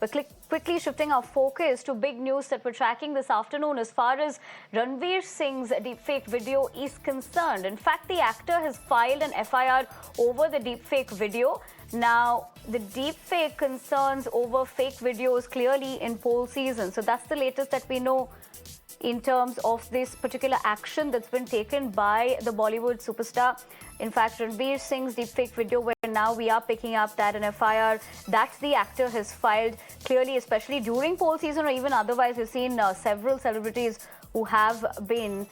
But quickly shifting our focus to big news that we're tracking this afternoon as far as Ranveer Singh's deepfake video is concerned. In fact, the actor has filed an FIR over the deepfake video. Now, the deepfake concerns over fake videos clearly in poll season. So that's the latest that we know in terms of this particular action that's been taken by the Bollywood superstar. In fact, Ranveer Singh's deepfake video, where now we are picking up that an FIR that the actor has filed clearly, especially during poll season or even otherwise, we've seen several celebrities who have been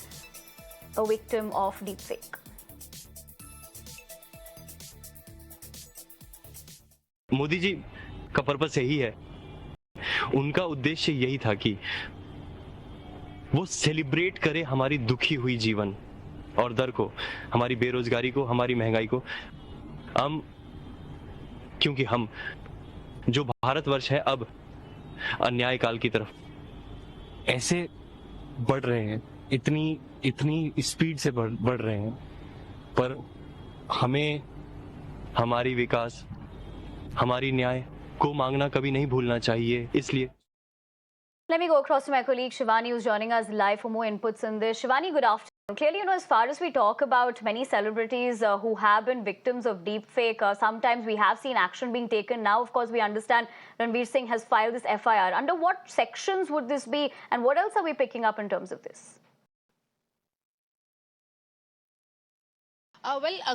a victim of deepfake. Modi ji का purpose यही है, उनका उद्देश्य यही था कि वो celebrate करे हमारी दुखी हुई जीवन और दर को, हमारी बेरोजगारी को, हमारी महंगाई को। क्योंकि हम जो भारतवर्ष है अब अन्याय काल की तरफ ऐसे बढ़ रहे हैं, इतनी स्पीड से बढ़ रहे हैं, पर हमें हमारी विकास, हमारी न्याय को मांगना कभी नहीं भूलना चाहिए। इसलिए Let me go across to my colleague Shivani, who's joining us live for more inputs in this. Shivani, good afternoon. Clearly, as far as we talk about many celebrities who have been victims of deepfake, sometimes we have seen action being taken. Now, of course, we understand Ranveer Singh has filed this FIR. Under what sections would this be, and what else are we picking up in terms of this?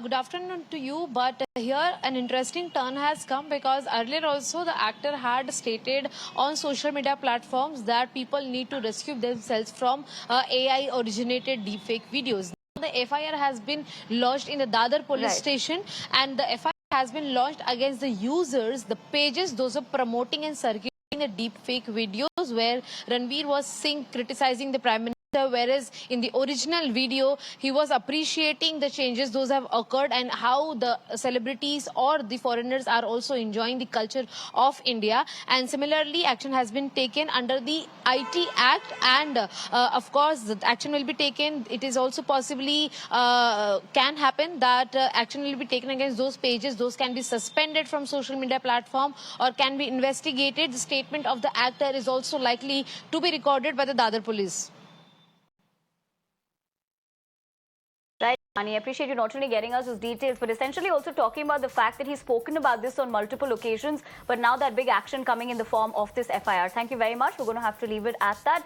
Good afternoon to you, but here an interesting turn has come because earlier also the actor had stated on social media platforms that people need to rescue themselves from AI originated deepfake videos. Now the FIR has been lodged in the Dadar police station, and the FIR has been lodged against the users, the pages, those are promoting and circulating the deepfake videos where Ranveer was seen criticizing the Prime Minister, whereas in the original video he was appreciating the changes those have occurred and how the celebrities or the foreigners are also enjoying the culture of India. And similarly, action has been taken under the IT Act, and of course the action will be taken. It is also possibly can happen that action will be taken against those pages. Those can be suspended from social media platform or can be investigated. The statement of the actor is also likely to be recorded by the Dadar police. I appreciate you not only getting us those details, but essentially also talking about the fact that he's spoken about this on multiple occasions, but now that big action coming in the form of this FIR. Thank you very much. We're going to have to leave it at that.